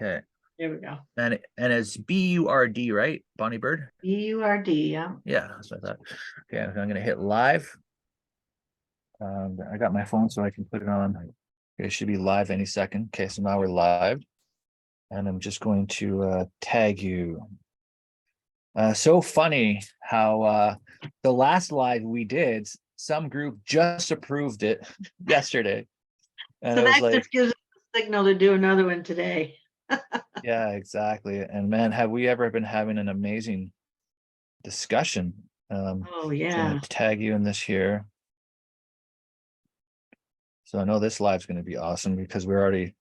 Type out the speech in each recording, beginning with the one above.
Okay. There we go. And it's Burd, right? Bonnie Bird? Burd, yeah. Yeah, that's what I thought. Okay, I'm gonna hit live. I got my phone so I can put it on. Okay, it should be live any second. Okay, so now we're live. And I'm just going to tag you. So funny how the last live we did, some group just approved it yesterday. And So it was that like, just gives us a signal to do another one today. yeah, exactly. And man, have we ever been having an amazing discussion. Oh, Gonna yeah. tag you in this here. So I know this live's gonna be awesome because we're already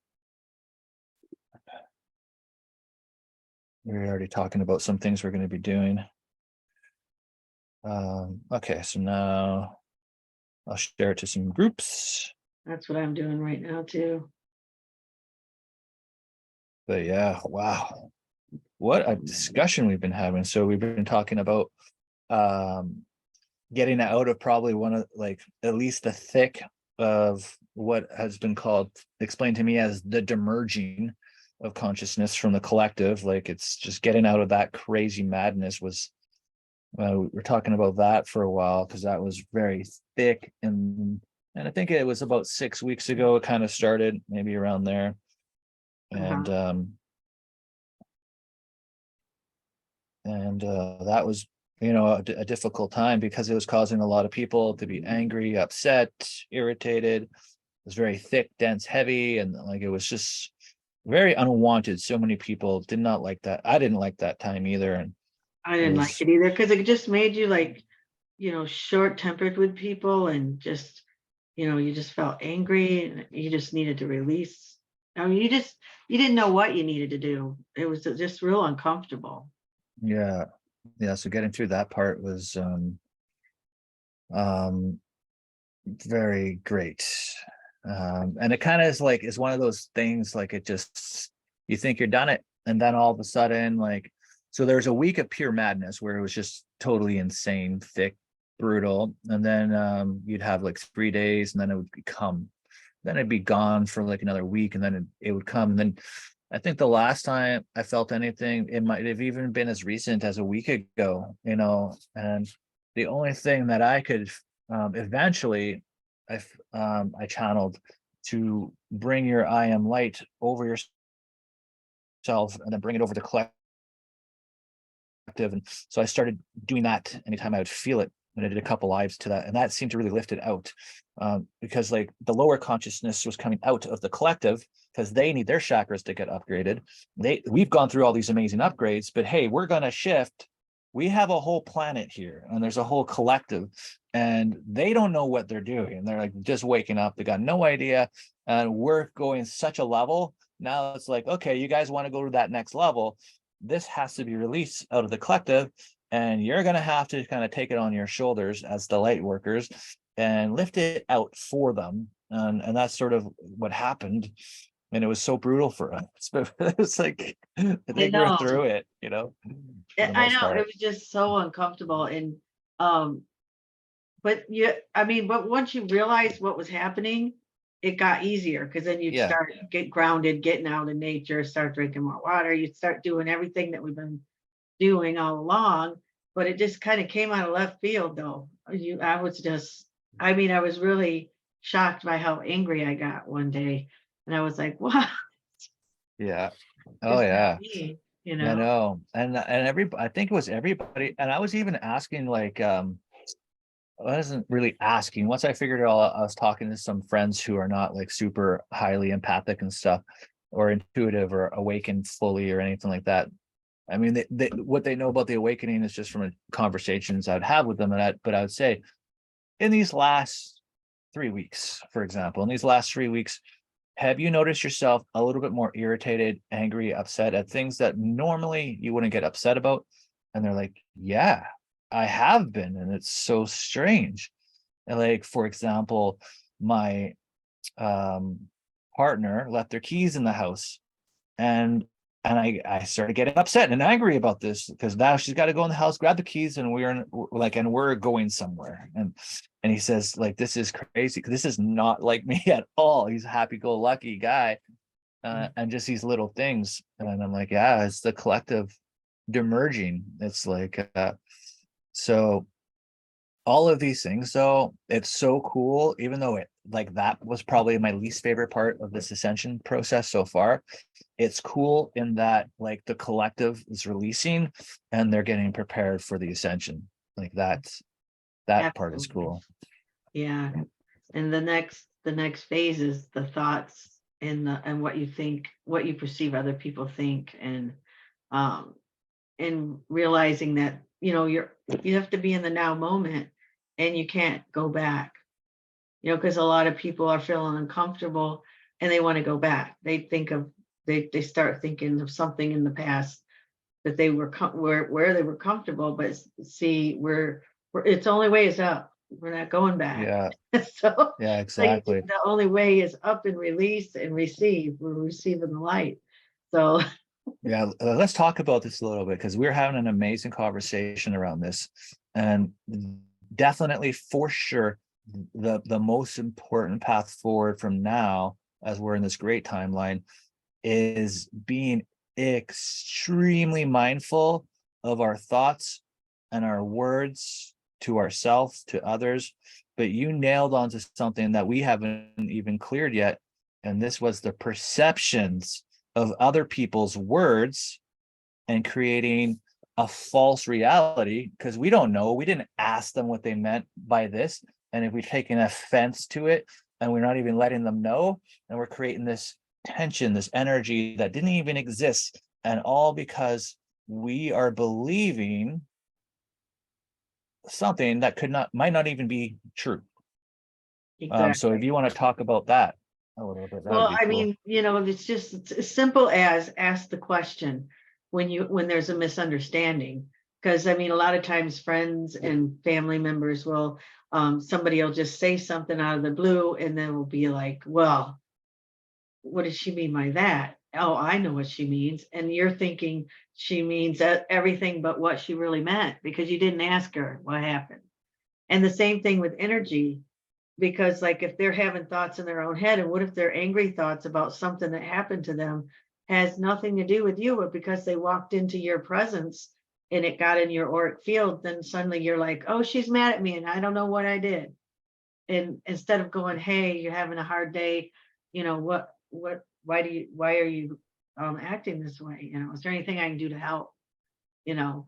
talking about some things we're gonna be doing. Okay, so now I'll share it to some groups. That's what I'm doing right now, too. But yeah, wow, what a discussion we've been having. So we've been talking about getting out of probably one of like at least the thick of what has been called explained to me as the demerging of consciousness from the collective. Like it's just getting out of that crazy madness was we're talking about that for a while because that was very thick, and I think it was about 6 weeks ago it kind of started, maybe around there. And Uh-huh. that was a difficult time because it was causing a lot of people to be angry, upset, irritated. It was very thick, dense, heavy, and like it was just very unwanted. So many people did not like that. I didn't like that time either, and I it didn't like was it either because it just made you like, short tempered with people and just, you just felt angry and you just needed to release. I mean, you didn't know what you needed to do. It was just real uncomfortable. yeah, yeah. So getting through that part was um very great. And it kind of is one of those things like it just you think you're done it, and then all of a sudden, like, so there's a week of pure madness where it was just totally insane, thick, brutal, and then you'd have like 3 days, and then it would become, then it'd be gone for like another week, and then it would come, and then I think the last time I felt anything, it might have even been as recent as a week ago, and the only thing that I could eventually I channeled to bring your I am light over yourself and then bring it over the collective. And so I started doing that anytime I would feel it. And I did a couple lives to that. And that seemed to really lift it out. Because like the lower consciousness was coming out of the collective because they need their chakras to get upgraded. We've gone through all these amazing upgrades, but hey, we're gonna shift. We have a whole planet here and there's a whole collective, and they don't know what they're doing. They're like just waking up, they got no idea. And we're going such a level. Now it's like, okay, you guys want to go to that next level. This has to be released out of the collective, and you're going to have to kind of take it on your shoulders as the light workers and lift it out for them. And that's sort of what happened. And it was so brutal for us, but it's like I I think we're know. through it, for the I most know. It part. was just so uncomfortable. And um, but once you realized what was happening, it got easier because then you'd Yeah, start get grounded, getting out in nature, start drinking more water, you'd start doing everything that we've been doing all along. But it just kind of came out of left field though. I was just, I mean, I was really shocked by how angry I got one day. And I was like, wow, yeah, oh just not yeah. me, I know. And I think it was everybody, and I was even asking like I wasn't really asking. Once I figured it all out, I was talking to some friends who are not like super highly empathic and stuff, or intuitive or awakened fully or anything like that. I mean, what they know about the awakening is just from conversations I'd have with them. But I would say in these last 3 weeks, for example, in these last 3 weeks, have you noticed yourself a little bit more irritated, angry, upset at things that normally you wouldn't get upset about? And they're like, yeah, I have been. And it's so strange. And like, for example, my um, partner left their keys in the house, and I started getting upset and angry about this because now she's got to go in the house, grab the keys, and we're going somewhere. And he says, like, this is crazy because this is not like me at all. He's a happy-go-lucky guy. and just these little things. And I'm like, yeah, it's the collective demerging. It's like, so all of these things, though, it's so cool, even though it like that was probably my least favorite part of this ascension process so far. It's cool in that like the collective is releasing and they're getting that for the ascension. Like that part is Absolutely. cool. Yeah. And the next phase is the thoughts and what you think, what you perceive other people think, um and realizing that, you have to be in the now moment and you can't go back, because a lot of people are feeling uncomfortable and they want to go back. They start thinking of something in the past that they were where they were comfortable, but see, it's only way is up. We're not going back. Yeah, So yeah, so exactly. the only way is up and release and receive. We're receiving the light. So Yeah, let's talk about this a little bit because we're having an amazing conversation around this, and definitely for sure, the most important path forward from now, as we're in this great timeline, is being extremely mindful of our thoughts and our words to ourselves, to others. But you nailed onto something that we haven't even cleared yet, and this was the perceptions of other people's words and creating a false reality because we don't know. We didn't ask them what they meant by this. And if we've taken offense to it and we're not even letting them know, and we're creating this tension, this energy that didn't even exist, and all because we are believing something that might not even be true. So if exactly. you want to talk about that a little bit, that would Well, be I cool. mean, it's as simple as ask the question when there's a misunderstanding. Because I mean, a lot of times friends and family members will, somebody will just say something out of the blue, and then will be like, well, what does she mean by that? Oh, I know what she means. And you're thinking she means everything but what she really meant because you didn't ask her what happened. And the same thing with energy, because like if they're having thoughts in their own head, and what if they're angry thoughts about something that happened to them, has nothing to do with you, but because they walked into your presence and it got in your auric field, then suddenly you're like, oh, she's mad at me and I don't know what I did. And instead of going, hey, you're having a hard day, why are you acting this way, is there anything I can do to help? you know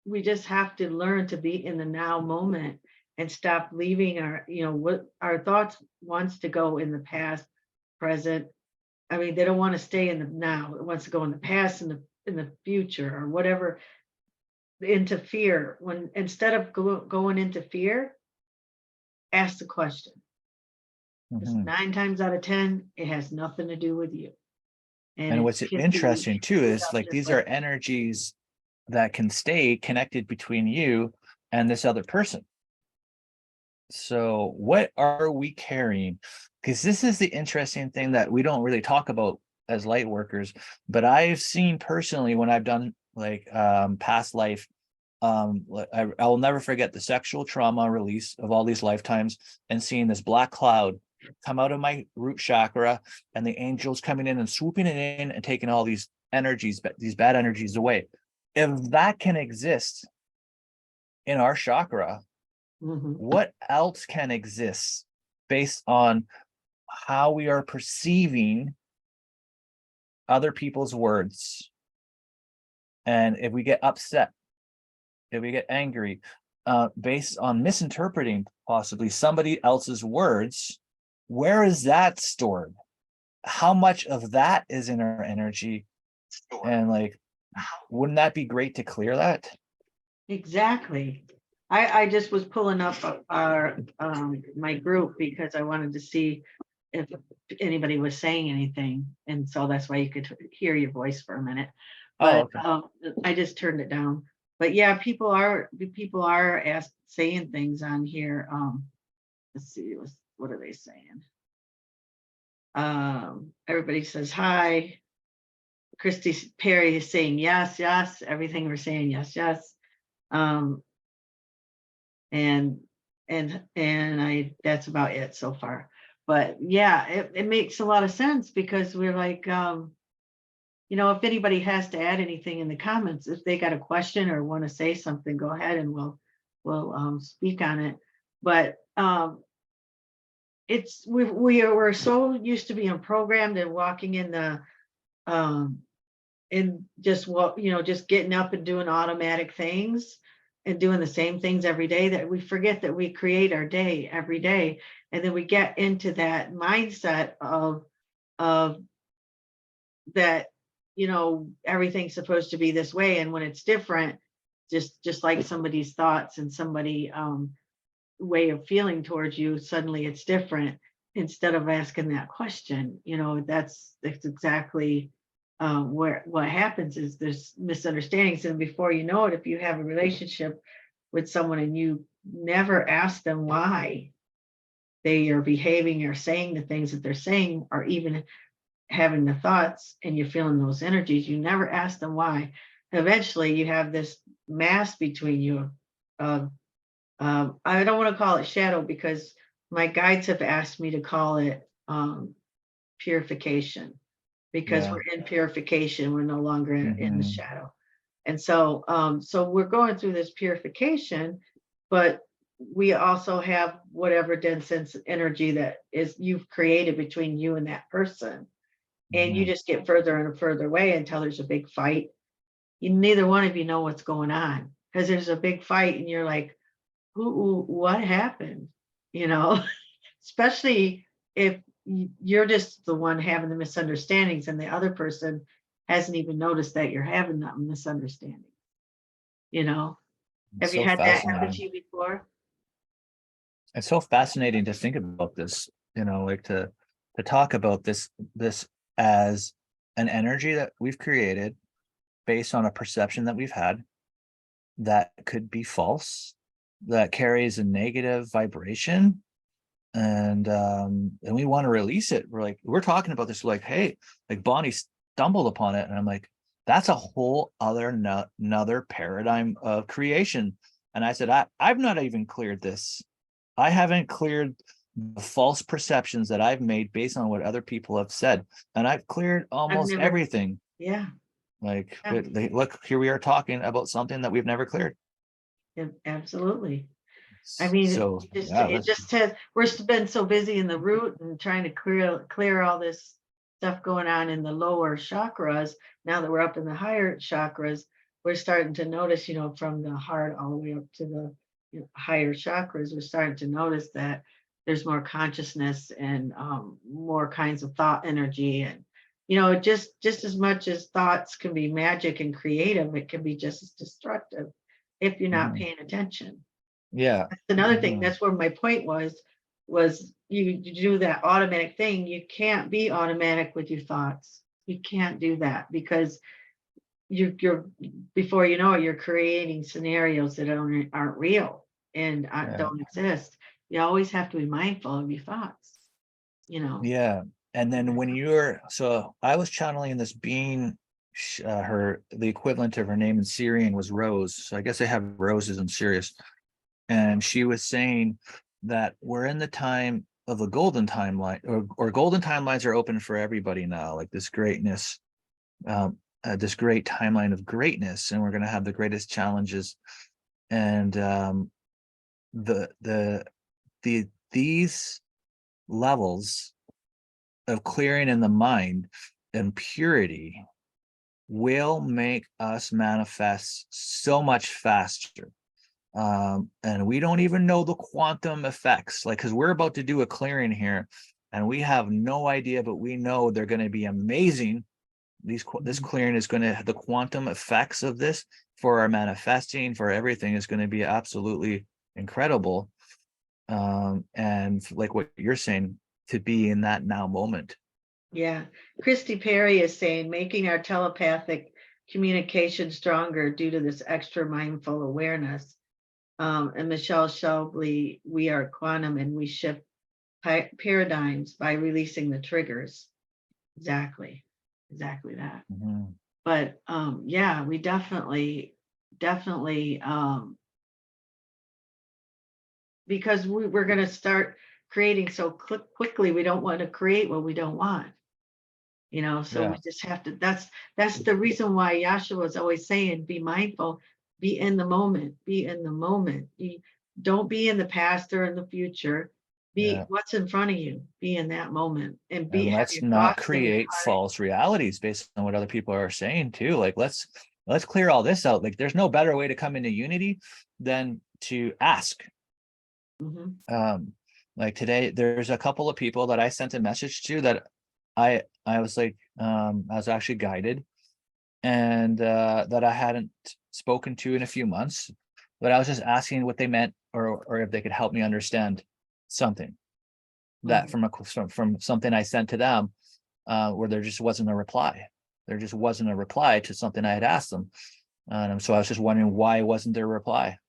we just have to learn to be in the now moment and stop leaving what our thoughts wants to go in the past, present. I mean, they don't want to stay in the now. It wants to go in the past and in the future or whatever, into fear. When instead of going into fear, ask the question. Because Mhm. 9 times out of 10, it has nothing to do with you. And And it's what's hitting interesting too it is up like just these like are energies that can stay connected between you and this other person. So what are we carrying? Because this is the interesting thing that we don't really talk about as light workers, but I've seen personally when I've done like past life, I will never forget the sexual trauma release of all these lifetimes and seeing this black cloud come out of my root chakra and the angels coming in and swooping it in and taking all these energies, these bad energies away. If that can exist in our chakra, Mhm. what else can exist based on how we are perceiving other people's words? And if we get upset, if we get angry, based on misinterpreting possibly somebody else's words, where is that stored? How much of that is in our energy? And like, wouldn't that be great to clear that? Exactly. I just was pulling up our my group because I wanted to see if anybody was saying anything, and so that's why you could hear your voice for a minute. Oh, But okay. I just turned it down. But yeah, people are saying things on here. Let's see, what are they saying? Everybody says hi. Christy Perry is saying yes, yes. Everything we're saying yes, yes. Um, and and I that's about it so far. But yeah, it makes a lot of sense because we're like, if anybody has to add anything in the comments, if they got a question or want to say something, go ahead and we'll speak on it. But we're so used to being programmed and walking in the um and just just getting up and doing automatic things and doing the same things every day that we forget that we create our day every day. And then we get into that mindset of that, everything's supposed to be this way. And when it's different, just like somebody's thoughts and somebody way of feeling towards you, suddenly it's different. Instead of asking that question, that's exactly where what happens is there's misunderstandings. And before you know it, if you have a relationship with someone and you never ask them why they are behaving or saying the things that they're saying, or even having the thoughts, and you're feeling those energies, you never ask them why. Eventually you have this mass between you of I don't want to call it shadow, because my guides have asked me to call it purification, because Yeah. we're in purification, we're no longer in the Hmm. shadow. And so we're going through this purification, but we also have whatever dense sense energy that is you've created between you and that person. And you Hmm. just get further and further away until there's a big fight. Neither one of you know what's going on because there's a big fight and you're like, what happened? You know, especially if you're just the one having the misunderstandings and the other person hasn't even noticed that you're having that misunderstanding. You know, It's have you so had that happen to fascinating. you before? It's so fascinating to think about this, like to talk about this as an energy that we've created based on a perception that we've had that could be false, that carries a negative vibration, and we want to release it. We're talking about this, like, hey, like Bonnie stumbled upon it, and I'm like, that's a whole other another paradigm of creation. And I said, I've not even cleared this. I haven't cleared the false perceptions that I've made based on what other people have said, and I've cleared I've almost never, everything. yeah, Like, yeah, but look, here we are talking about something that we've never cleared. yeah, absolutely. I mean, So yeah, it just has, been so busy in the root and trying to clear all this stuff going on in the lower chakras. Now that we're up in the higher chakras, we're starting to notice, from the heart all the way up to the higher chakras, we're starting to notice that there's more consciousness and more kinds of thought energy. And, just as much as thoughts can be magic and creative, it can be just as destructive if you're not mhm, paying attention. yeah, Another thing, mhm, that's where my point was you do that automatic thing. You can't be automatic with your thoughts. You can't do that because you're before you know it, you're creating scenarios that aren't real and yeah, don't exist. You always have to be mindful of your thoughts, you know. yeah. And then when you're, so I was channeling this being, the equivalent of her name in Syrian was Rose. So I guess they have roses in Sirius. And she was saying that we're in the time of a golden timeline, or golden timelines are open for everybody now, like this greatness, this great timeline of greatness, and we're going to have the greatest challenges. And the these levels of clearing in the mind and purity will make us manifest so much faster. And we don't even know the quantum effects, like, because we're about to do a clearing here and we have no idea, but we know they're going to be amazing. This Mhm. clearing is going to, the quantum effects of this for our manifesting, for everything, is going to be absolutely incredible. And like what you're saying, to be in that now moment. Yeah. Christy Perry is saying making our telepathic communication stronger due to this extra mindful awareness. And Michelle Shelby, we are quantum and we shift paradigms by releasing the triggers. Exactly. Exactly that. Mhm. But yeah, we definitely because we're going to start creating so quickly, we don't want to create what we don't want. So Yeah. we just have to, that's the reason why Yasha was always saying, be mindful, be in the moment, be in the moment. Don't be in the past or in the future. Be Yeah. what's in front of you, be in that moment, and And have let's your not thoughts and your create heart. false realities based on what other people are saying too. Like let's clear all this out. Like there's no better way to come into unity than to ask. Mhm. Like today there's a couple of people that I sent a message to that I was like I was actually guided, and that I hadn't spoken to in a few months, but I was just asking what they meant, or if they could help me understand something that Mhm. from something I sent to them, where there just wasn't a reply. There just wasn't a reply to something I had asked them. So I was just wondering, why wasn't there a reply?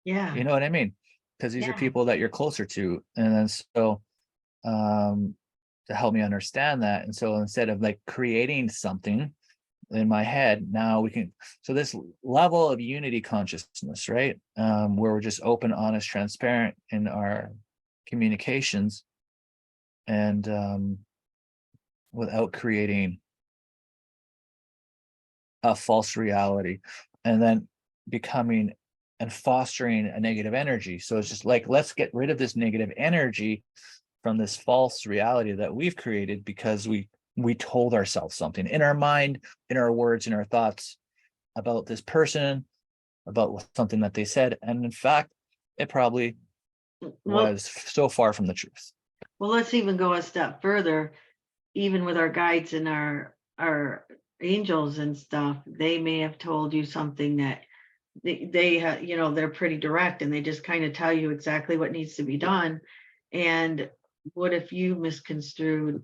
Yeah, You know what I mean? Because these are yeah, people that you're closer to. And then so um to help me understand that. And so instead of like creating something in my head, now we can, so this level of unity consciousness, right? Where we're just open, honest, transparent in our communications, and without creating a false reality, and then becoming and fostering a negative energy. So it's just like, let's get rid of this negative energy from this false reality that we've created, because we told ourselves something in our mind, in our words, in our thoughts, about this person, about something that they said, and in fact it probably well, was so far from the truth. let's even go a step further. Even with our guides and our angels and stuff, they may have told you something that they're pretty direct, and they just kind of tell you exactly what needs to be done. And what if you misconstrued,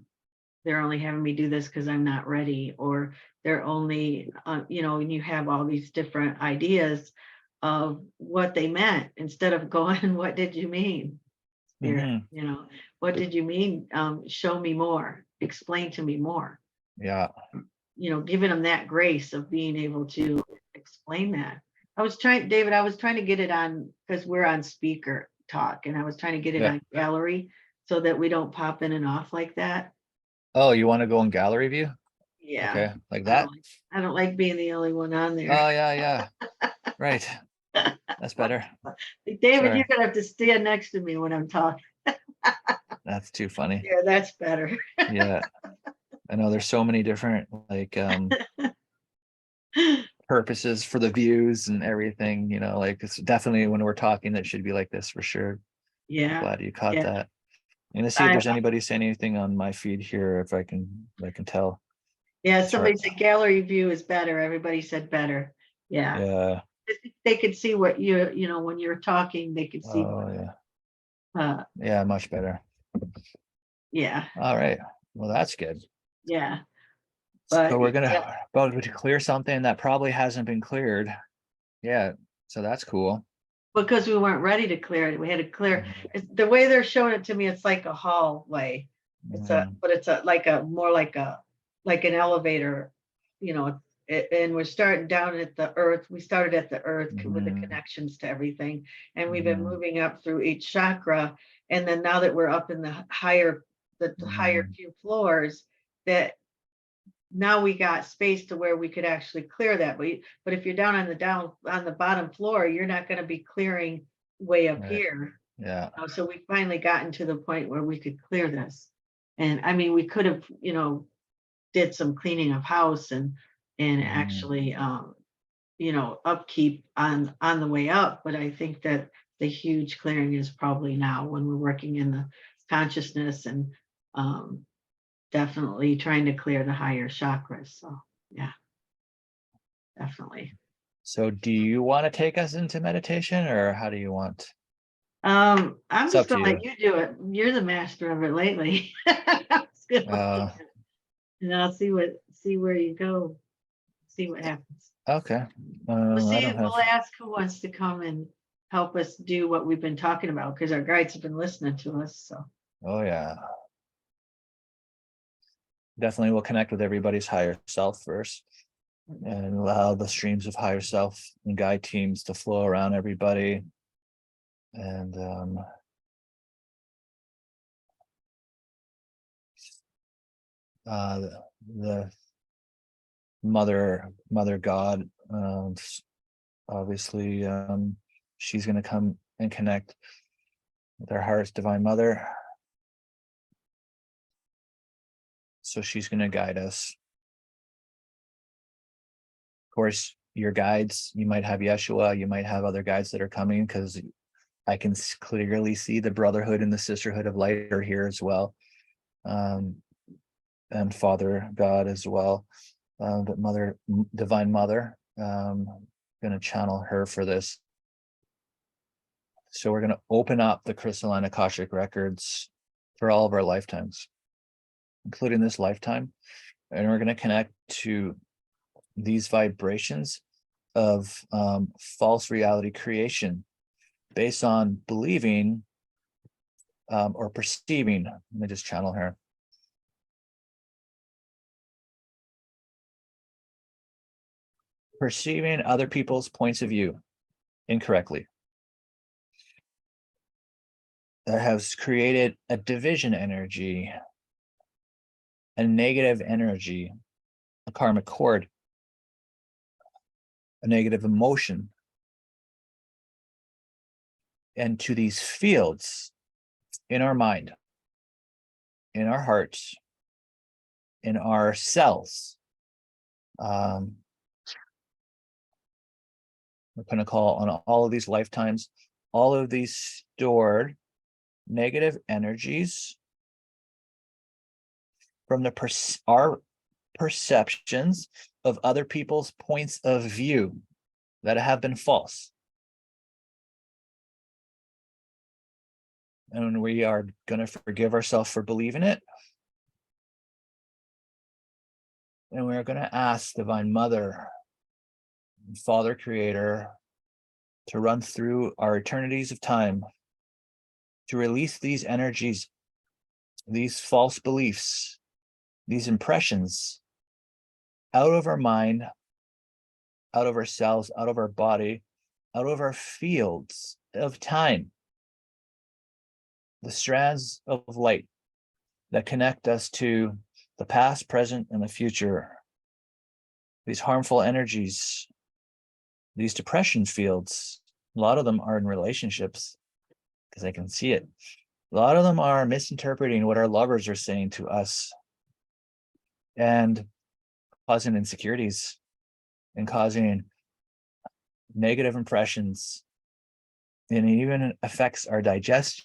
they're only having me do this because I'm not ready, or they're only and you have all these different ideas of what they meant, instead of going, what did you mean, spirit? Hmm. What did you mean? Show me more, explain to me more. Yeah. Giving them that grace of being able to explain that. David, I was trying to get it on, because we're on speaker talk, and I was trying to get it Yeah. on gallery so that we don't pop in and off like that. Oh, you want to go in gallery view? Yeah. Okay, like I don't that. like, I don't like being the only one on there. Oh yeah, yeah, right. That's better. David, Sorry, you're gonna have to stand next to me when I'm talking. that's too funny. Yeah, that's better. Yeah, I know there's so many different like purposes for the views and everything, like it's definitely, when we're talking, that should be like this for sure. Yeah. Glad you caught Yeah. that. I'm gonna see if I there's anybody saying anything on my feed here, if I can tell. Yeah, It's hard. somebody said gallery view is better. Everybody said better. Yeah. Yeah. They could see what when you're talking, they could see what, Oh yeah. uh, Yeah, much better. yeah, All right. Well, that's good. yeah. So But we're yeah, gonna about to clear something that probably hasn't been cleared. Yeah. So that's cool. because we weren't ready to clear it, we had to clear. Mhm. The way they're showing it to me, it's like a hallway. Mhm. But it's like a more like an elevator, you know. And we're starting down at the earth. We started at the earth with the Mhm. connections to everything, and we've been Mhm. moving up through each chakra. And then now that we're up in the higher Mhm. few floors, that now we got space to where we could actually clear that. But if you're down on the bottom floor, you're not going to be clearing way up Right. here. Yeah. So we finally gotten to the point where we could clear this. And I mean, we could have, did some cleaning of house and Mhm. actually, upkeep on the way up. But I think that the huge clearing is probably now, when we're working in the consciousness, and um, definitely trying to clear the higher chakras. So yeah, definitely. So do you want to take us into meditation, or how do you want? I'm It's just up to gonna you. let you do it. You're the master of it lately. I'm just gonna let you Uh, do it. And I'll see where you go, see what happens. okay. I don't We'll have. ask who wants to come and help us do what we've been talking about, because our guides have been listening to us. So Oh yeah. Definitely we'll connect with everybody's higher self first, and allow the streams of higher self and guide teams to flow around everybody. And the mother God. Obviously, she's going to come and connect with our heart's divine mother. So she's going to guide us. Of course, your guides, you might have Yeshua, you might have other guides that are coming, because I can clearly see the brotherhood and the sisterhood of light are here as well. And Father God as well. But Divine Mother, going to channel her for this. So we're going to open up the crystalline Akashic records for all of our lifetimes, including this lifetime. And we're going to connect to these vibrations of false reality creation based on believing or perceiving. Let me just channel her. Perceiving other people's points of view incorrectly. That has created a division energy, a negative energy, a karmic cord, a negative emotion. And to these fields in our mind, in our hearts, in our cells, we're going to call on all of these lifetimes, all of these stored negative energies from our perceptions of other people's points of view that have been false. And we are going to forgive ourselves for believing it. And we're going to ask Divine Mother, Father Creator, to run through our eternities of time to release these energies, these false beliefs, these impressions out of our mind, out of ourselves, out of our body, out of our fields of time. The strands of light that connect us to the past, present, and the future. These harmful energies, these depression fields, a lot of them are in relationships, because I can see it. A lot of them are misinterpreting what our lovers are saying to us and causing insecurities and causing negative impressions. And it even affects our digestion,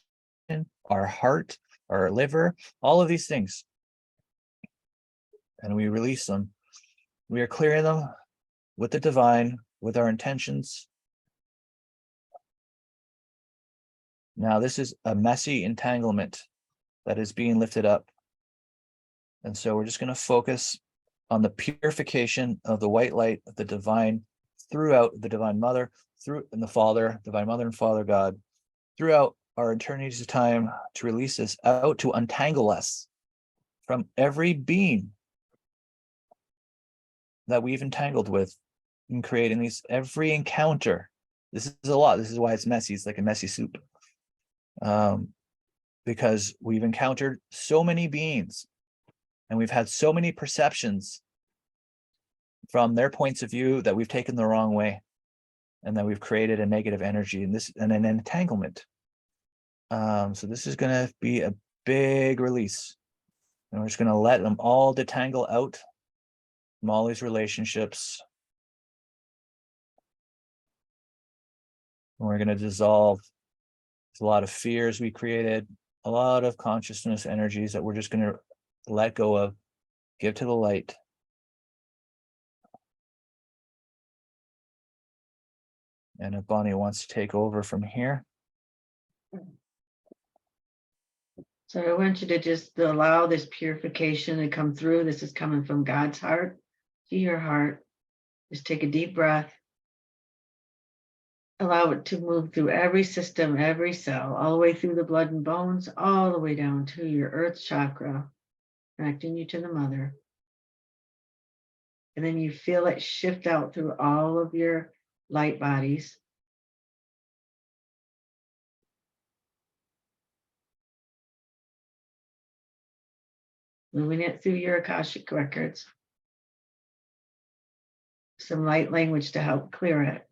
our heart, our liver, all of these things. And we release them. We are clearing them with the divine, with our intentions. Now, this is a messy entanglement that is being lifted up. And so we're just going to focus on the purification of the white light of the divine throughout the Divine Mother, through and the Father, Divine Mother and Father God, throughout our eternities of time, to release this out, to untangle us from every being that we've entangled with in creating these, every encounter. This is a lot. This is why it's messy. It's like a messy soup. Because we've encountered so many beings and we've had so many perceptions from their points of view that we've taken the wrong way, and that we've created a negative energy and an entanglement. So this is going to be a big release, and we're just going to let them all detangle out from all these relationships. And we're going to dissolve a lot of fears we created, a lot of consciousness energies that we're just going to let go of, give to the light. And if Bonnie wants to take over from here. So I want you to just allow this purification to come through. This is coming from God's heart to your heart. Just take a deep breath. Allow it to move through every system, every cell, all the way through the blood and bones, all the way down to your earth chakra, connecting you to the mother. And then you feel it shift out through all of your light bodies. moving it through your Akashic records. Some light language to help clear it.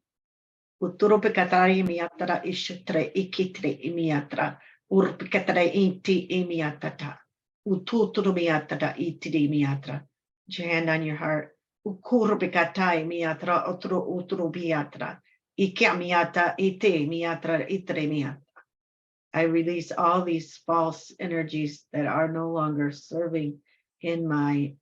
Uturupikatari miatra ishutre ikitre imiatra. Urpikatare inti imiatata. Ututuru miatra itiri miatra. Put your hand on your heart. Ukurupikatai miatra uturu miatra. Ikia miata ite miatra itre miatra. I release all these false energies that are no longer serving in my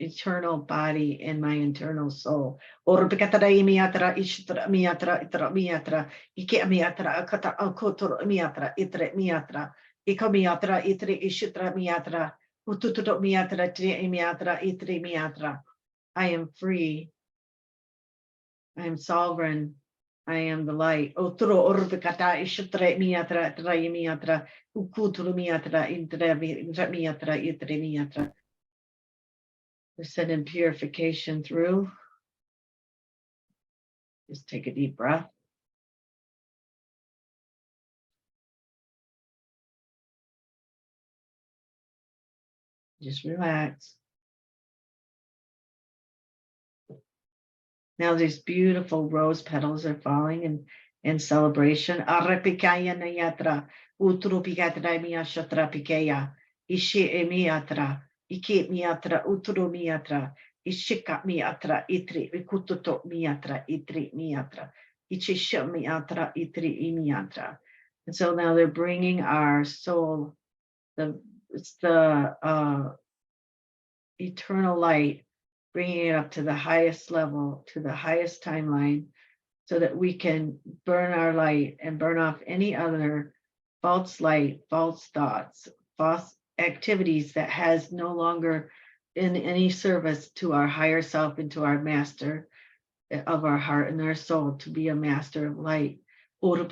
eternal body and my internal soul. Miatra, ishtra miatra, itra miatra, ike miatra, akata akotor miatra, itre miatra, iko miatra, itre ishtra miatra, ututu miatra, tri miatra, itre miatra. I am free. I am sovereign. I am the light. Otro orbicata ishtre miatra, tri miatra, ukutur miatra, intre miatra, itre miatra. We're sending purification through. Just take a deep breath. Just relax. Now these beautiful rose petals are falling in celebration. Arapikaya nayatra, utrupikatra miyashatra pikeya, ishi emiatra, iki miatra, utru miatra, ishika miatra, itri, vikututo miatra, itri miatra, ichisha miatra, itri imiatra. And so now they're bringing our soul, it's the eternal light, bringing it up to the highest level, to the highest timeline, so that we can burn our light and burn off any other false light, false thoughts, false activities that has no longer in any service to our higher self and to our master of our heart and our soul, to be a master of light. The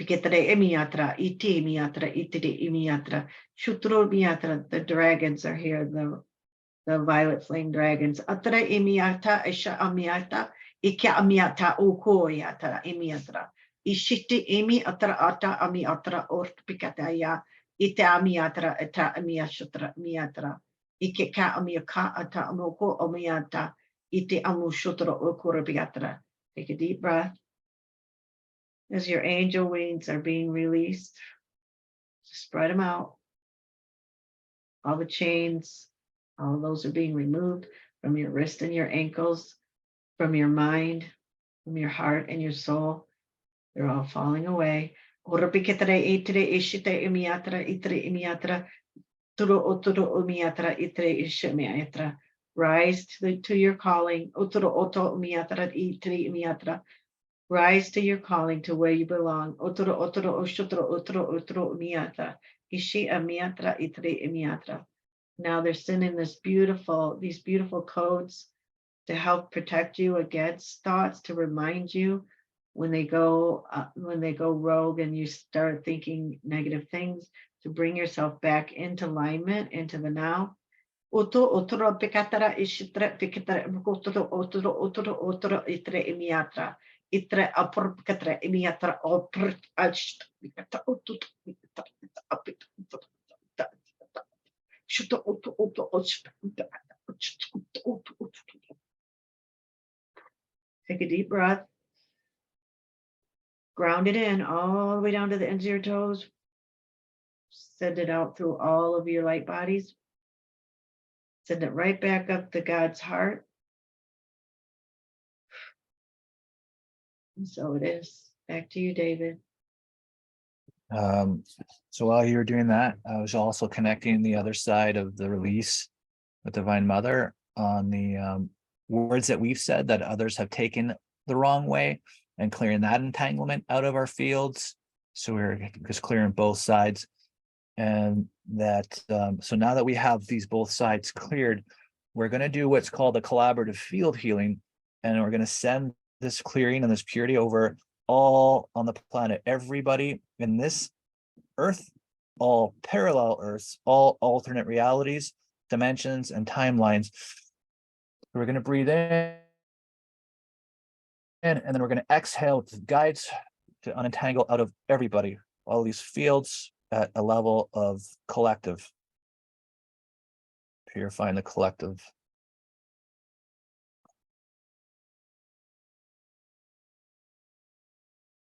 dragons are here, the violet flame dragons. Atra imiata isha amiata ikya amiata ukoyata imiatra. Ishiti imi atra ata amiatra ortpikataya ita amiatra ata amiashatra miatra. Ikeka amiaka ata amoko amiata ite amushutra okurabiatra. Take a deep breath. As your angel wings are being released, spread them out. All the chains, all those are being removed from your wrist and your ankles, from your mind, from your heart and your soul. They're all falling away. Rise to your calling. Rise to your calling, to where you belong. Now they're sending these beautiful codes to help protect you against thoughts, to remind you when they go rogue and you start thinking negative things, to bring yourself back into alignment, into the now. Take a deep breath. Ground it in all the way down to the ends of your toes. Send it out through all of your light bodies. Send it right back up to God's heart. And so it is. Back to you, David. So while you were doing that, I was also connecting the other side of the release with Divine Mother on the words that we've said that others have taken the wrong way, and clearing that entanglement out of our fields. So we're just clearing both sides. And that, so now that we have these both sides cleared, we're going to do what's called a collaborative field healing. And we're going to send this clearing and this purity over all on the planet, everybody in this earth, all parallel earths, all alternate realities, dimensions, and timelines. We're going to breathe in, and then we're going to exhale with guides to unentangle out of everybody, all these fields at a level of collective purifying the collective.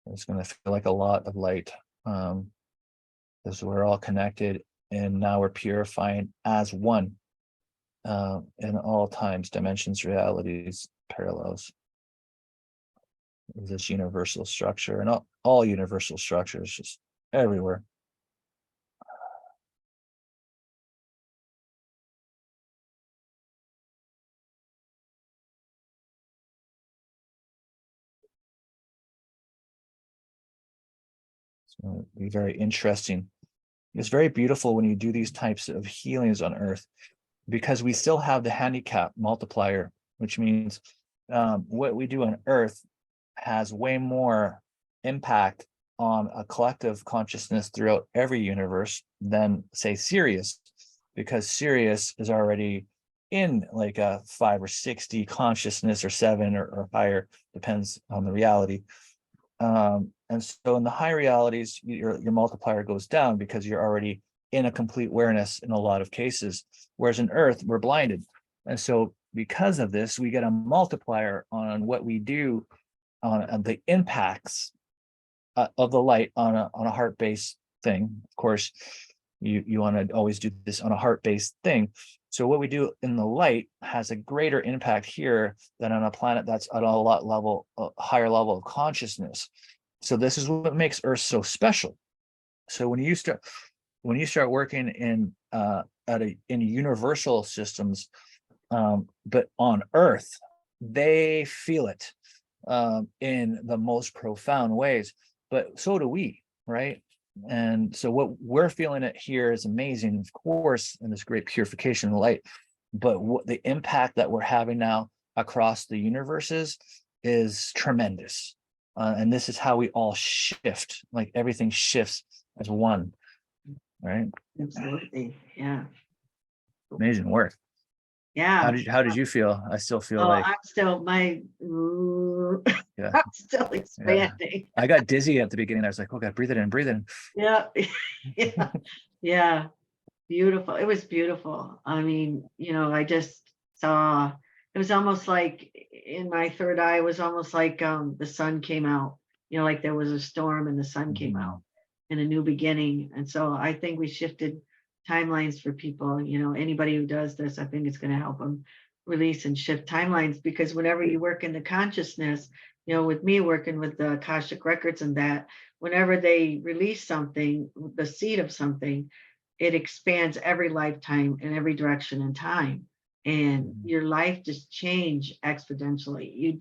It's going to feel like a lot of light, because we're all connected, and now we're purifying as one, in all times, dimensions, realities, parallels. This universal structure, and all universal structures just everywhere. So it'll be very interesting. It's very beautiful when you do these types of healings on Earth, because we still have the handicap multiplier, which means what we do on Earth has way more impact on a collective consciousness throughout every universe than, say, Sirius, because Sirius is already in like a 5 or 60 consciousness, or 7 or higher, depends on the reality. And so in the high realities, your multiplier goes down because you're already in a complete awareness in a lot of cases. Whereas in Earth, we're blinded. And so because of this, we get a multiplier on what we do on the impacts of the light on a heart-based thing. Of course, you want to always do this on a heart-based thing. So what we do in the light has a greater impact here than on a planet that's at a higher level of consciousness. So this is what makes Earth so special. So when you start working in universal systems, but on Earth, they feel it in the most profound ways, but so do we, right? And so what we're feeling it here is amazing, of course, in this great purification of light, but what the impact that we're having now across the universes is tremendous. And this is how we all shift, like everything shifts as one, right? Absolutely. Yeah. Amazing work. Yeah. How did you feel? I still feel like I'm still yeah, I'm still yeah. expanding. I got dizzy at the beginning. I was like, oh God, breathe it in, breathe it in. Yeah. Yeah. Yeah. Beautiful. It was beautiful. I mean, I just saw, it was almost like in my third eye, it was almost like the sun came out, like there was a storm and the sun came out in a new beginning. And so I think we shifted timelines for people. Anybody who does this, I think it's going to help them release and shift timelines, because whenever you work in the consciousness, with me working with the Akashic records and that, whenever they release something, the seed of something, it expands every lifetime in every direction and time, and your life just change exponentially.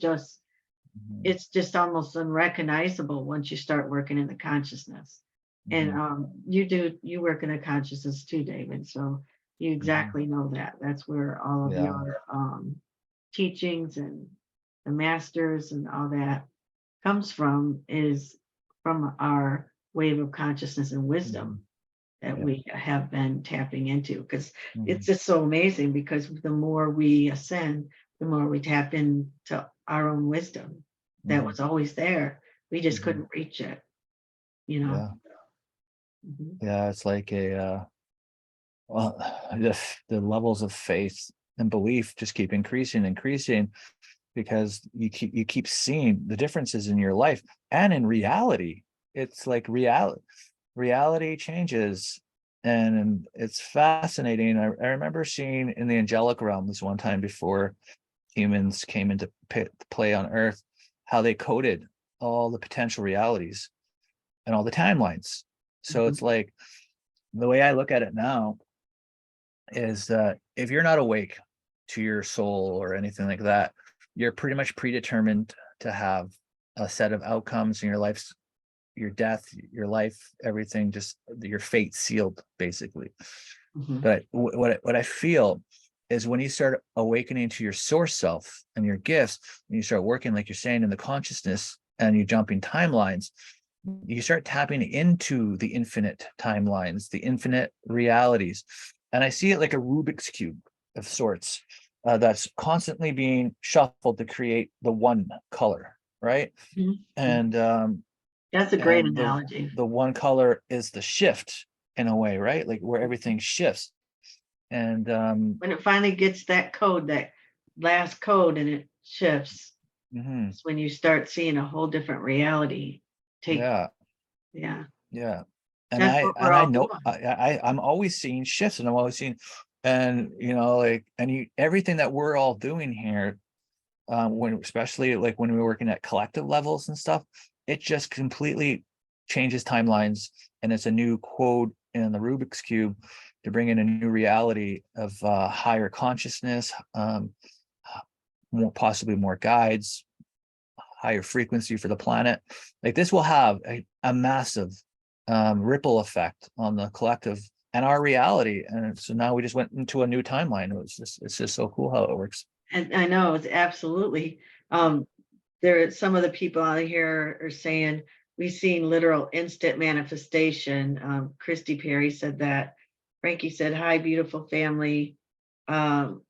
It's just almost unrecognizable once you start working in the consciousness. And you work in the consciousness too, David, so you exactly know that. That's where all of your teachings and the masters and all that comes from, is from our wave of consciousness and wisdom that we have been tapping into, because it's just so amazing, because the more we ascend, the more we tap into our own wisdom that was always there. We just couldn't reach it, Yeah. Yeah, it's like well, the levels of faith and belief just keep increasing, because you keep seeing the differences in your life and in reality. It's like reality changes, and it's fascinating. I remember seeing in the angelic realm this one time before humans came into play on Earth, how they coded all the potential realities and all the timelines. So it's like, the way I look at it now is that if you're not awake to your soul or anything like that, you're pretty much predetermined to have a set of outcomes in your life, your death, your life, everything, just your fate sealed, basically. But what I feel is when you start awakening to your source self and your gifts, and you start working, like you're saying, in the consciousness, and you jump in timelines, you start tapping into the infinite timelines, the infinite realities. And I see it like a Rubik's Cube of sorts, that's constantly being shuffled to create the one color, right? And that's a great analogy. the one color is the shift, in a way, right? Like where everything shifts. And When it finally gets that code, that last code, and it shifts, mhm, it's when you start seeing a whole different reality take. yeah, Yeah, yeah. And that's what we're I all know doing. I'm always seeing shifts, and I'm always seeing, and like, and everything that we're all doing here, when especially like when we're working at collective levels and stuff, it just completely changes timelines, and it's a new code in the Rubik's cube to bring in a new reality of higher consciousness, more, possibly more guides, higher frequency for the planet. Like this will have a massive ripple effect on the collective and our reality. And so now we just went into a new timeline. It's just so cool how it works. And I know it's absolutely. Um, some of the people out here are saying we've seen literal instant manifestation. Christy Perry said that. Frankie said, "Hi, beautiful family." Um,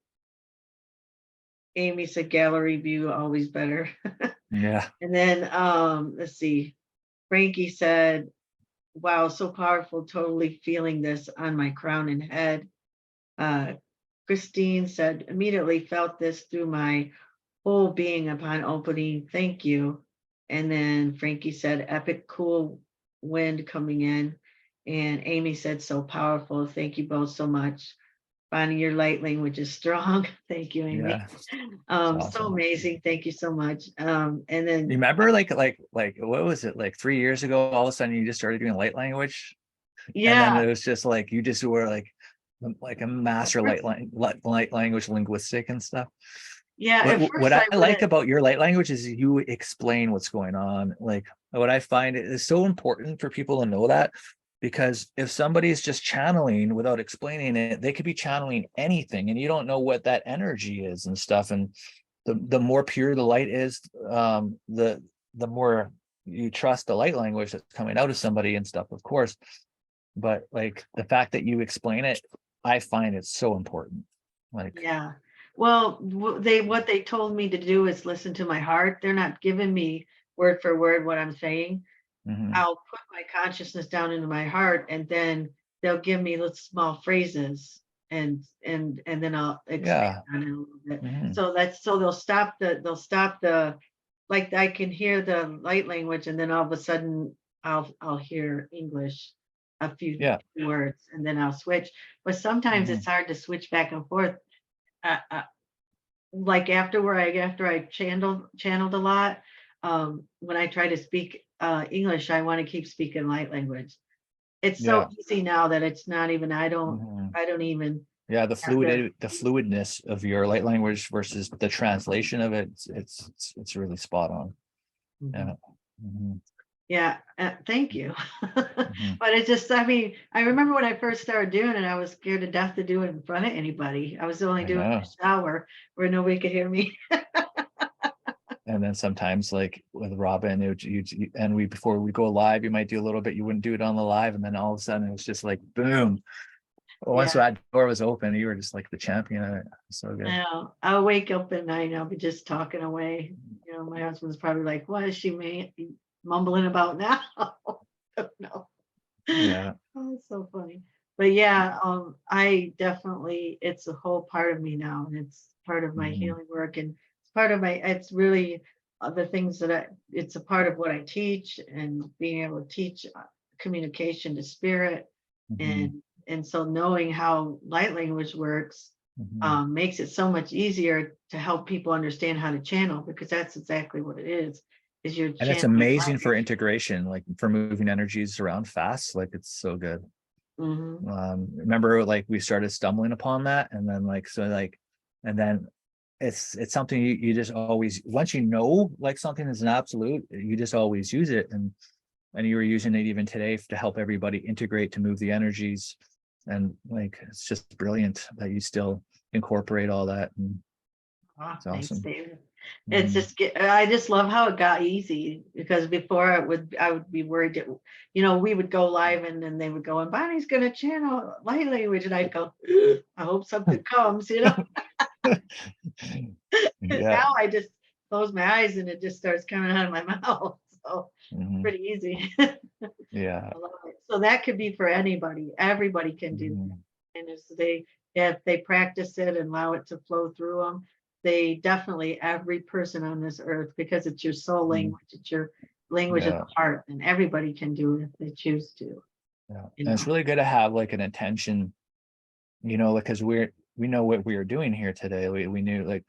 Amy said, "Gallery view always better." Yeah. And then let's see. Frankie said, "Wow, so powerful. Totally feeling this on my crown and head." Uh, Christine said, "Immediately felt this through my whole being upon opening. Thank you." And then Frankie said, "Epic cool wind coming in." And Amy said, "So powerful. Thank you both so much. Bonnie, your light language is strong." Thank you, Amy. Yeah. It's So awesome. amazing. Thank you so much. And You then, remember like what was it, like 3 years ago, all of a sudden you just started doing light language, and then yeah, it was just like you just were like a master light language linguistic and stuff. yeah, at What first I I like wouldn't. about your light language is you explain what's going on. Like what I find is so important for people to know that, because if somebody is just channeling without explaining it, they could be channeling anything, and you don't know what that energy is and stuff. And the more pure the light is, the more you trust the light language that's coming out of somebody and stuff, of course. But like the fact that you explain it, I find it so important. Like, Yeah. Well, what they told me to do is listen to my heart. They're not giving me word for word what I'm saying. mhm, I'll put my consciousness down into my heart, and then they'll give me little small phrases, and then I'll expand yeah, on it a little bit. mhm, So they'll stop the like I can hear the light language, and then all of a sudden I'll hear English, a few yeah, words, and then I'll switch. But sometimes mhm, it's hard to switch back and forth. Like after I channeled a lot, when I try to speak English, I want to keep speaking light language. It's so yeah, easy now that it's not even, I don't mhm. I don't even Yeah, have to. the fluidness of your light language versus the translation of it, it's really spot on. Mhm. Yeah. Mhm, Yeah, thank you. mhm. But it's just, I mean, I remember when I first started doing it, I was scared to death to do it in front of anybody. I was only I doing it in know. the shower where nobody could hear me. And then sometimes like with Robin, and we, before we go live, you might do a little bit, you wouldn't do it on the live, and then all of a sudden it was just like boom. Once Yeah. that door was open, you were just like the champion of it. So good. Now I'll wake up at night and I'll be just talking away. My husband's probably like, "What is she mumbling about now?" Don't know. Yeah. Oh, it's so funny. But yeah, I definitely, it's a whole part of me now, and it's part of my Mhm, healing work, and it's part of my, it's really the things that it's a part of what I teach, and being able to teach communication to spirit, mhm, and so knowing how light language works mhm. makes it so much easier to help people understand how to channel, because that's exactly what it is you're And it's channeling amazing light. for integration, like for moving energies around fast. Like it's so good. Hmm. Remember, like we started stumbling upon that, and then like so like, and then it's something you just always, once you know like something is an absolute, you just always use it. And you were using it even today to help everybody integrate, to move the energies. And like it's just brilliant that you still incorporate all that, and Oh, it's thanks, awesome. David. It's Mhm. just I just love how it got easy, because before I would be worried that, we would go live and then they would go, "And Bonnie's gonna channel light language," and I'd go, "I hope something comes." Yeah. Now I just close my eyes and it just starts coming out of my mouth. So Mhm. pretty easy. Yeah. I love it. So that could be for anybody. Everybody can do Mhm. that. And it's they if they practice it and allow it to flow through them, they definitely, every person on this earth, because it's your soul language, it's your language of Yeah. the heart, and everybody can do it if they choose to. Yeah. You And it's know, really good to have like an intention, because we know what we are doing here today. We knew like,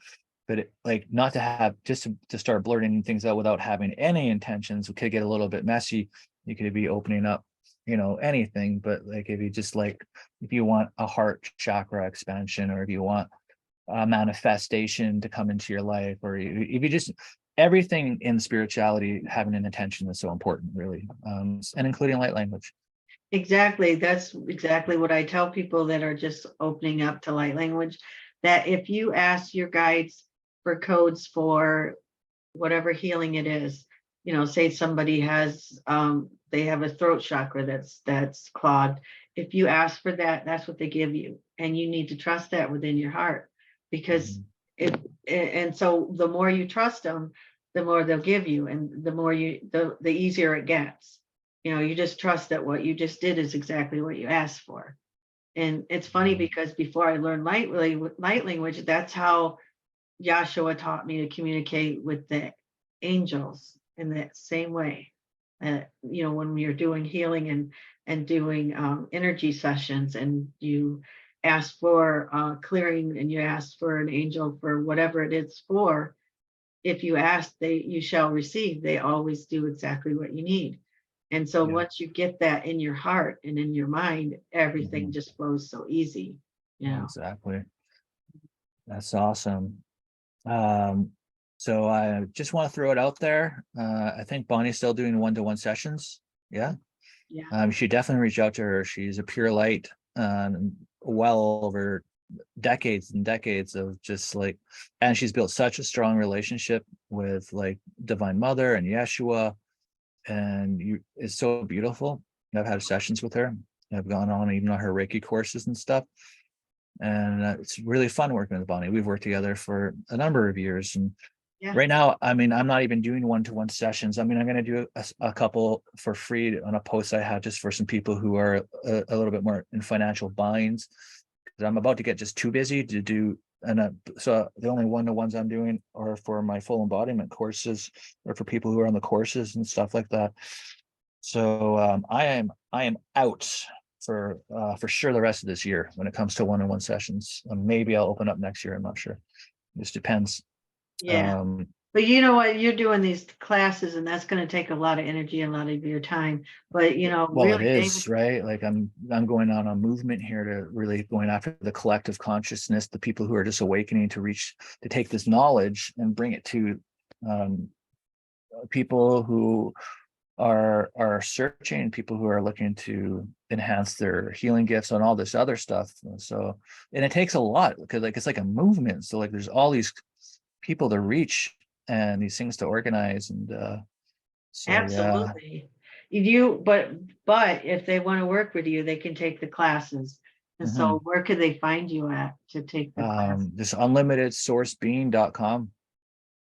but like not to have just to start blurting things out without having any intentions. It could get a little bit messy. You could be opening up, anything, but like if you just like, if you want a heart chakra expansion, or if you want a manifestation to come into your life, or if you just, everything in spirituality, having an intention is so important, really, and including light language. exactly. That's exactly what I tell people that are just opening up to light language. That if you ask your guides for codes for whatever healing it is, say somebody has they have a throat chakra that's clogged. If you ask for that, that's what they give you, and you need to trust that within your heart, because Mhm. and so the more you trust them, the more they'll give you, and the easier it gets. You just trust that what you just did is exactly what you asked for. And it's funny Mhm. because before I learned light language, that's how Yahshua taught me to communicate with the angels in that same way. When you're doing healing and doing energy sessions, and you ask for clearing, and you ask for an angel for whatever it is for, if you ask, you shall receive. They always do exactly what you need. And so Yeah. once you get that in your heart and in your mind, everything Mhm. just flows so easy. You know. Exactly. That's awesome. Um, so I just want to throw it out there. I think Bonnie's still doing one-to-one sessions. Yeah. Yeah. You should definitely reach out to her. She's a pure light, well over decades and decades of just like, and she's built such a strong relationship with like Divine Mother and Yeshua, and it's so beautiful. I've had sessions with her. I've gone on even on her Reiki courses and stuff, and it's really fun working with Bonnie. We've worked together for a number of years, and Yeah. right now, I mean, I'm not even doing one-to-one sessions. I mean, I'm going to do a couple for free on a post I have just for some people who are a little bit more in financial binds. 'Cause I'm about to get just too busy to do, and so the only one-to-ones I'm doing are for my full embodiment courses, or for people who are on the courses and stuff like that. So I am out for sure the rest of this year when it comes to one-on-one sessions. Maybe I'll open up next year. I'm not sure. It just depends. Yeah. Um, But you know what? You're doing these classes, and that's going to take a lot of energy and a lot of your time. But Well, it really, David. is, right? Like I'm going on a movement here to really going after the collective consciousness, the people who are just awakening to take this knowledge and bring it to um, people who are searching, people who are looking to enhance their healing gifts and all this other stuff. So, and it takes a lot, because like it's like a movement. So like there's all these people to reach and these things to organize, and so yeah. Absolutely. But if they want to work with you, they can take the classes. And so Mhm. where could they find you at to take the class? This unlimitedsourcebeing.com.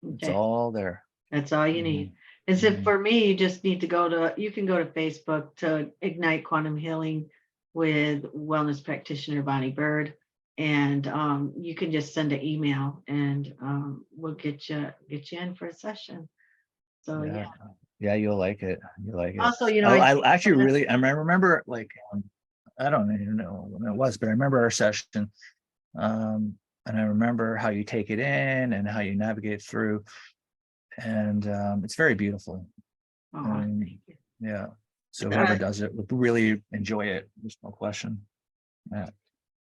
It's Okay. all there. That's all you Hmm. need. And so Hmm. for me, you just need to you can go to Facebook to Ignite Quantum Healing with wellness practitioner Bonnie Burd. And you can just send an email, and we'll get you in for a session. So yeah. Yeah. Yeah, you'll like it. You like it. Also, I, I I teach actually class. really, I remember like, I don't even know when it was, but I remember our session. Um, and I remember how you take it in and how you navigate through. And it's very beautiful. Oh, And thank you. yeah. So whoever Uh, does it would really enjoy it. There's no question. Yeah.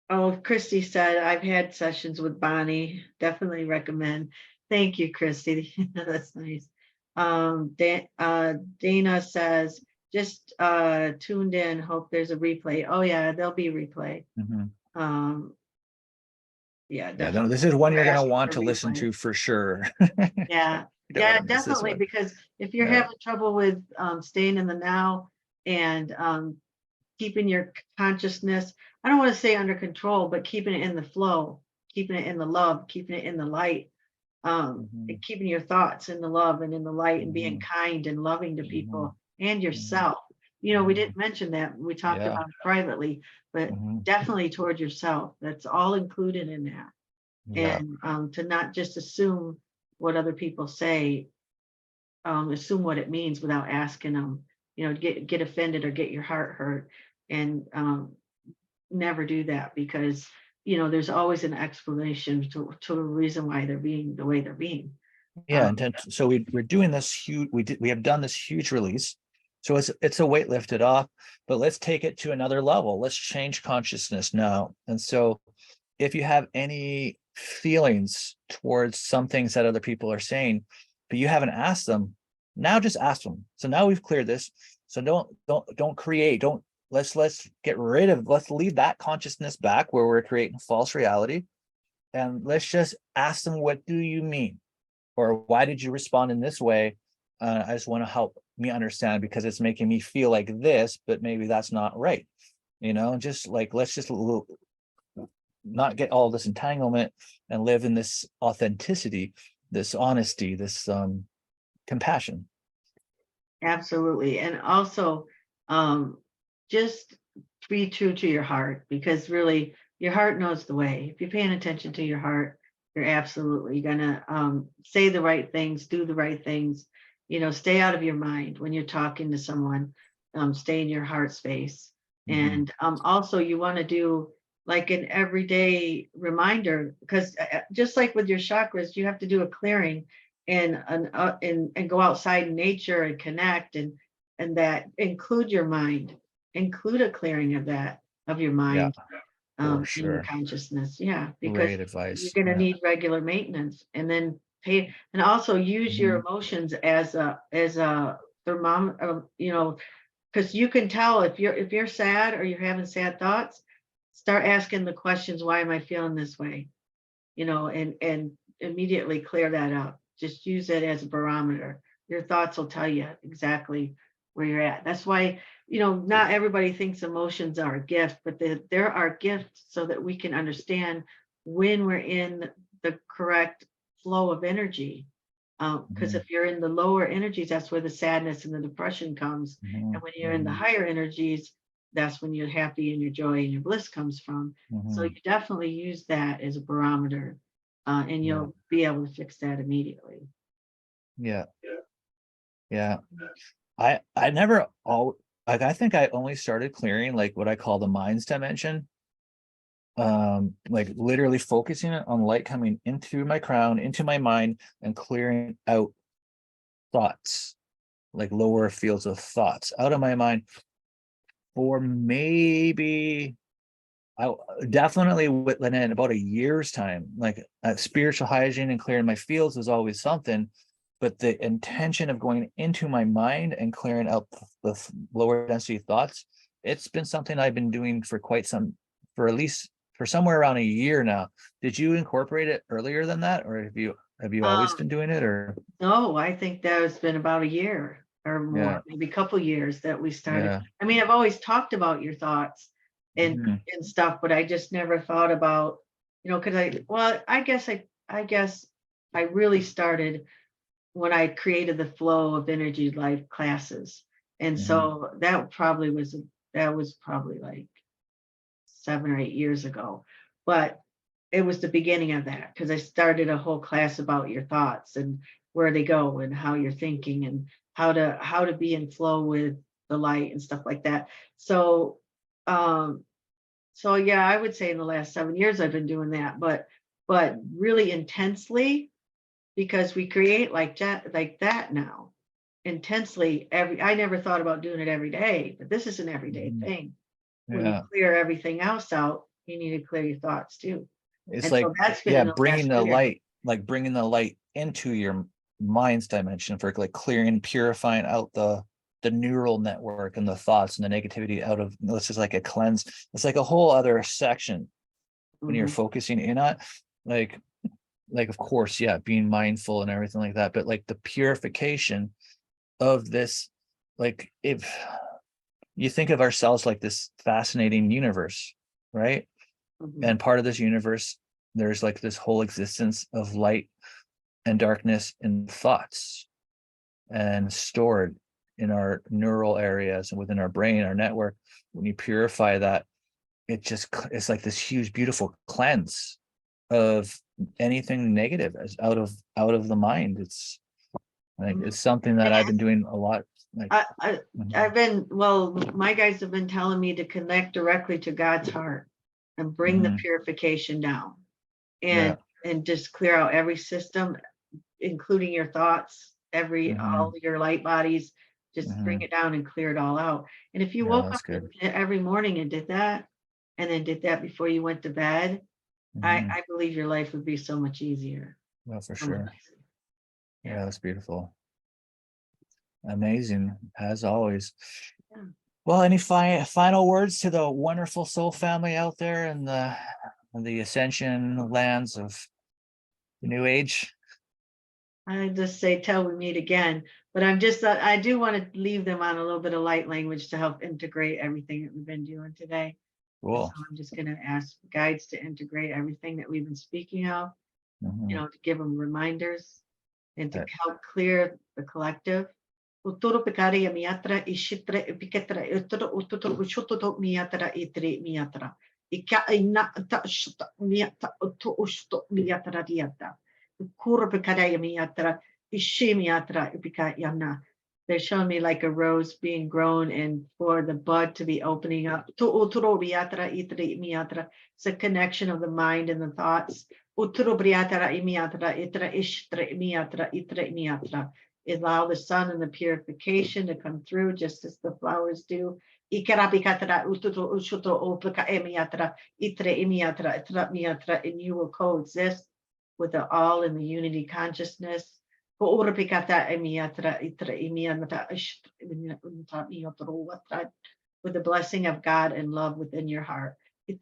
oh, Christy said, I've had sessions with Bonnie. Definitely recommend. Thank you, Christy. That's nice. Dana says, just tuned in. Hope there's a replay. Oh yeah, there'll be replay. Mhm. Um, yeah, Yeah, no, definitely. this is one We're you're going to asking want for to listen replay. to for sure. Yeah, You don't want yeah, to miss this definitely. one. Because if you're Yeah. having trouble with staying in the now, and keeping your consciousness, I don't want to say under control, but keeping it in the flow, keeping it in the love, keeping it in the light, Mhm. and keeping your thoughts in the love and in the light, and being Mhm. kind and loving to Mhm. people and Mhm. yourself. you know, we didn't mention that. We talked Yeah. about it privately, but Mhm. definitely toward yourself. That's all included in that. Yeah. And to not just assume what other people say, assume what it means without asking them, you know, get offended or get your heart hurt. And never do that, because you know there's always an explanation to a reason why they're being the way they're being. Yeah. um, And then, so we're doing this huge, we have done this huge release. So it's a weight lifted off, but let's take it to another level. Let's change consciousness now. And so if you have any feelings towards some things that other people are saying, but you haven't asked them, now just ask them. So now we've cleared this. So don't create, don't let's get rid of, let's leave that consciousness back where we're creating false reality. And let's just ask them, what do you mean? Or why did you respond in this way? I just want to help me understand because it's making me feel like this, but maybe that's not right. Just like, let's just not get all this entanglement and live in this authenticity, this honesty, this compassion. Absolutely. And also, just be true to your heart, because really your heart knows the way. If you're paying attention to your heart, you're absolutely gonna say the right things, do the right things. You know, stay out of your mind when you're talking to someone. Stay in your heart space. Mhm. And also, you want to do like an everyday reminder, because just like with your chakras, you have to do a clearing and go outside in nature and connect, and that include your mind, include a clearing of that, of your Yeah, mind, for in your sure. consciousness. Yeah, because Great you're advice. going to Yeah. need regular maintenance, and then pay, and also use your Mhm. emotions as a thermometer, you know, because you can tell if you're sad or you're having sad thoughts. Start asking the questions, why am I feeling this way? You know, and immediately clear that up. Just use it as a barometer. Your thoughts will tell you exactly where you're at. That's why, you know, not everybody thinks emotions are a gift, but there are gifts so that we can understand when we're in the correct flow of energy. Because Mhm. if you're in the lower energies, that's where the sadness and the depression comes. And Mhm. when you're in the Mhm. higher energies, that's when you're happy and your joy and your bliss comes from. So you Mhm. definitely use that as a barometer, and Yeah. you'll be able to fix that immediately. Yeah. Yeah. I never all like, I think I only started clearing like what I call the minds dimension, like literally focusing it on light coming into my crown, into my mind, and clearing out thoughts, like lower fields of thoughts out of my mind, for maybe I definitely within about a year's time. Like, spiritual hygiene and clearing my fields was always something, but the intention of going into my mind and clearing out the lower density thoughts, it's been something I've been doing for at least for somewhere around a year now. Did you incorporate it earlier than that, or have you always Um, been doing it, or? no, I think that has been about a year or Yeah. more, maybe a couple years that we started. Yeah. I mean, I've always talked about your thoughts and Mhm. and stuff, but I just never thought about, you know, because I guess I really started when I created the flow of energy life classes. And Mhm. so that was probably like 7 or 8 years ago. But it was the beginning of that, because I started a whole class about your thoughts and where they go and how you're thinking and how to be in flow with the light and stuff like that. So um so yeah, I would say in the last 7 years I've been doing that, but really intensely, because we create like that now intensely. Every I never thought about doing it every day, but this is an everyday Mhm. thing. When you Yeah. clear everything else out, you need to clear your thoughts too. It's And like, so that's been yeah, in the last year. bringing the light into your mind's dimension, for like clearing, purifying out the neural network and the thoughts and the negativity out of, this is like a cleanse. It's like a whole other section when you're Mhm. focusing in on, like, of course, yeah, being mindful and everything like that, but like the purification of this, like, if you think of ourselves like this fascinating universe, right? Mhm. And part of this universe, there's like this whole existence of light and darkness and thoughts and stored. in our neural areas and within our brain, our network. When you purify that, it's like this huge, beautiful cleanse of anything negative as out of the mind. It's like it's something that I've been doing a lot. Like I've been, well, my guys have been telling me to connect directly to God's heart and bring the purification down yeah. and just clear out every system, including your thoughts, all your light bodies, just bring it down and clear it all out. And if you Yeah, woke that's up good. every morning and did that, and then did that before you went to bed, I believe your life would be so much easier. Well, for So much sure. easier. Yeah, that's beautiful. Amazing, as always. Yeah. Well, any final words to the wonderful soul family out there in the ascension lands of the new age? I just say till we meet again, but I do want to leave them on a little bit of light language to help integrate everything that we've been doing today. And so Cool. I'm just going to ask guides to integrate everything that we've been speaking of, to give them reminders and to help clear the collective. Utoro pekare ya miatra ishitra epiketra utoro utoro ushoto miatra itre miatra. Ika ina ta shta miata uto usto miatra diata. Kura pekare ya miatra ishi miatra epika yana. They're showing me like a rose being grown and for the bud to be opening up. To utoro miatra itre miatra. It's a connection of the mind and the thoughts. Utoro briatra miatra itra ishtre miatra itre miatra. Allow the sun and the purification to come through just as the flowers do. And you will coexist with the all in the unity consciousness. With the blessing of God and love within your heart. We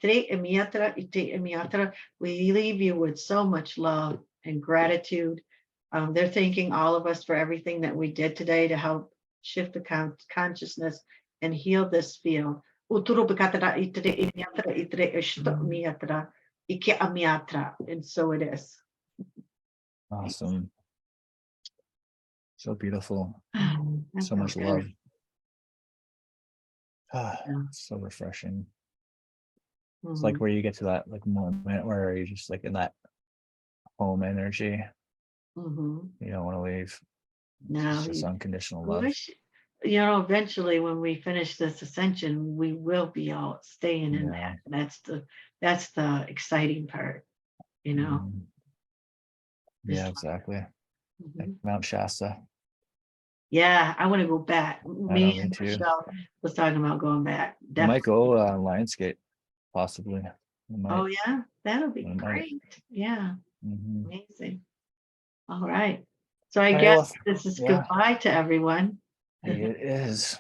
leave you with so much love and gratitude. They're thanking all of us for everything that we did today to help shift the consciousness and heal this field. And so it is. Awesome. So beautiful. That's So much good. love. Yeah. So refreshing. It's Mhm. like where you get to that like moment where you're just like in that home energy. Mhm. You don't want to leave. No, It's just unconditional love. wish, eventually when we finish this ascension, we will be all staying in Yeah. that. That's the exciting part, Mhm. Just Yeah, exactly. Like Mhm. Mount Shasta. Yeah, I want to go back. I know, Me me and too. Michelle was talking about going back. We might Definitely. go Lionsgate, possibly. We might. Oh yeah, that'll be We might. great. Yeah, Mhm. amazing. All right. So I All right, guess well, this is yeah, goodbye to everyone. it is.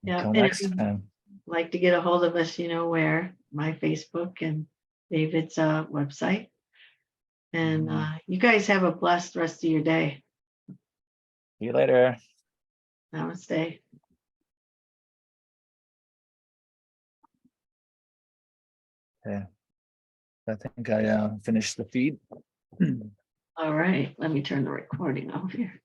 Yeah, Until and if next you time. like to get a hold of us, where my Facebook and David's website. And you guys have a blessed rest of your day. See you later. Namaste. Okay. I think I finished the feed. All right, let me turn the recording off here.